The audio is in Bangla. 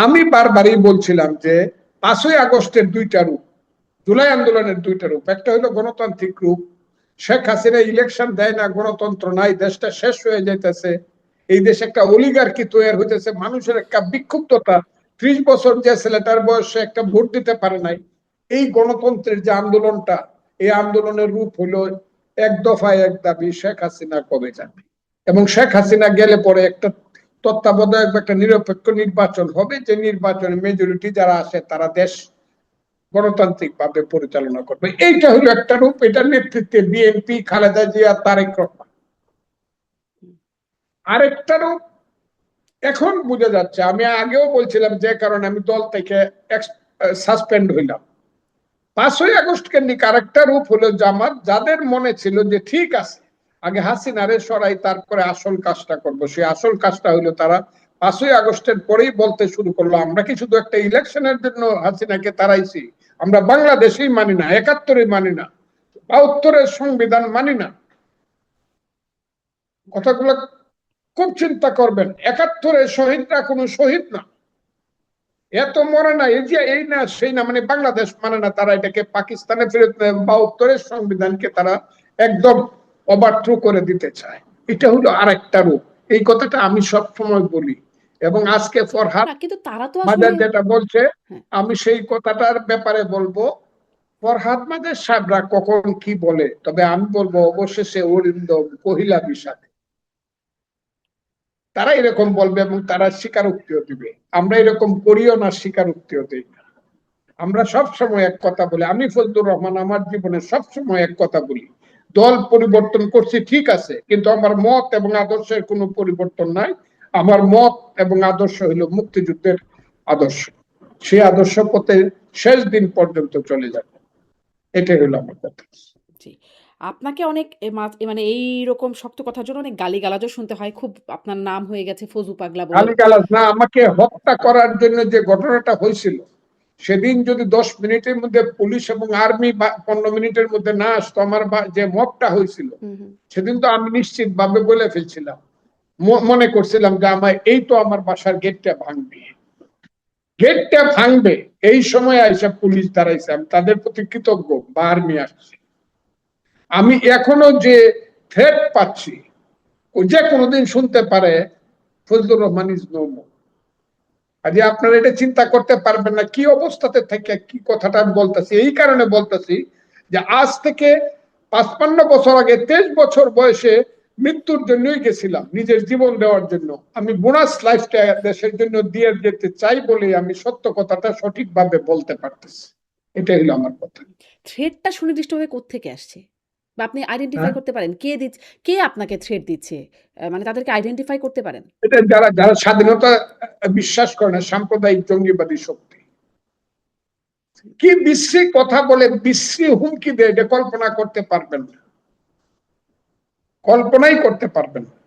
আমি বারবারই বলছিলাম যে 5ই আগস্টের দুইটা রূপ, জুলাই আন্দোলনের দুইটা রূপ, একটা হলো গণতান্ত্রিক রূপ, শেখ হাসিনা ইলেকশন দেয় না, গণতন্ত্র নাই, দেশটা শেষ হয়ে যাইতেছে, এই দেশে একটা অলিগার্কি তৈরি হইতেছে, মানুষের একটা বিক্ষুব্ধতা, 30 বছর যে ছেলেটার বয়সে একটা ভোট দিতে পারে নাই, এই গণতন্ত্রের যে আন্দোলনটা, এই আন্দোলনের রূপ হলো এক দফায় এক দাবি, শেখ হাসিনা কবে যাবে, এবং শেখ হাসিনা গেলে পরে একটা তত্ত্বাবধায়ক একটা নিরপেক্ষ নির্বাচন হবে, যে নির্বাচনে মেজরিটি যারা আসে তারা দেশ গণতান্ত্রিক ভাবে পরিচালনা করবে। এইটা হলো একটা রূপ, এটার নেতৃত্বে বিএনপি, খালেদা জিয়া, তারেক রহমান। আরেকটা রূপ এখন বোঝা যাচ্ছে, আমি আগেও বলছিলাম যে কারণে আমি দল থেকে সাসপেন্ড হইলাম, 5ই আগস্ট কেন্দ্রিক আরেকটা রূপ হলো জামাত, যাদের মনে ছিল যে ঠিক আছে আগে হাসিনারে সরাই তারপরে আসল কাজটা করবো, সেই আসল কাজটা হইলো তারা 5ই আগস্টের পরেই বলতে শুরু করলো আমরা কি শুধু একটা ইলেকশনের জন্য হাসিনাকে তাড়াইছি, আমরা বাংলাদেশেই মানি না, 71 মানি না, 72 সংবিধান মানি না। কথাগুলো খুব চিন্তা করবেন, 71 শহীদরা কোনো শহীদ না, এত মরে না, এই যে এই না সেই না, মানে বাংলাদেশ মানে না, তারা এটাকে পাকিস্তানে ফেরত, 72 সংবিধানকে তারা একদম ওভারথ্রো করে দিতে চায়। এটা হলো আরেকটা রূপ, এই কথাটা আমি সব সময় বলি, এবং আজকে ফরহাদ কিন্তু তারা তো মাজার যেটা বলছে আমি সেই কথাটার ব্যাপারে বলবো, ফরহাদ মাজার সাহেবরা কখন কি বলে, তবে আমি বলবো অবশেষে অরিন্দম কহিলা বিষাদে, তারা এরকম বলবে এবং তারা স্বীকারোক্তিও দিবে। আমরা এরকম করিও না, স্বীকারোক্তিও দিই না, আমরা সব সময় এক কথা বলি। আমি ফজলুর রহমান আমার জীবনে সব সময় এক কথা বলি, দল পরিবর্তন করছি ঠিক আছে, কিন্তু আমার মত এবং আদর্শের কোনো পরিবর্তন নাই। আমার মত এবং আদর্শ হলো মুক্তিযুদ্ধের আদর্শ, সেই আদর্শ পথে শেষ দিন পর্যন্ত চলে যাবে, এটাই হলো আমার কথা। জি। আপনাকে অনেক মানে এইরকম শক্ত কথার জন্য অনেক গালিগালাজও শুনতে হয়। খুব আপনার নাম হয়ে গেছে ফজু পাগলা বলে। গালিগালাজ না, আমাকে হত্যা করার জন্য যে ঘটনাটা হয়েছিল, সেদিন যদি 10 মিনিটের মধ্যে পুলিশ এবং আর্মি 15 মিনিটের মধ্যে না আসতো, আমার যে মবটা হয়েছিল সেদিন তো আমি নিশ্চিত ভাবে বলে ফেলছিলাম, মনে করছিলাম যে আমার এই তো আমার বাসার গেটটা ভাঙবে, গেটটা ভাঙবে, এই সময় আইসা পুলিশ দাঁড়াইছে, আমি তাদের প্রতি কৃতজ্ঞ বা আর্মি আসছে। আমি এখনো যে থ্রেট পাচ্ছি, যে কোনোদিন শুনতে পারে Fazlur Rahman is no more. আজকে আপনারা এটা চিন্তা করতে পারবেন না কি অবস্থাতে থেকে কি কথাটা আমি বলতেছি, এই কারণে বলতেছি যে আজ থেকে 55 বছর আগে 23 বছর বয়সে মৃত্যুর জন্যই গেছিলাম, নিজের জীবন দেওয়ার জন্য। আমি বোনাস লাইফটা দেশের জন্য দিয়ে যেতে চাই বলে আমি সত্য কথাটা সঠিকভাবে বলতে পারতেছি, এটাই হলো আমার কথা। থ্রেটটা সুনির্দিষ্টভাবে কোত্থেকে আসছে? বা আপনি আইডেন্টিফাই করতে পারেন কে আপনাকে থ্রেট দিচ্ছে? মানে তাদেরকে আইডেন্টিফাই করতে পারেন? এটা যারা যারা স্বাধীনতা বিশ্বাস করে না, সাম্প্রদায়িক জঙ্গিবাদী শক্তি কি বিশ্রী কথা বলে, বিশ্রী হুমকি দেয়, এটা কল্পনা করতে পারবেন না, কল্পনাই করতে পারবেন না।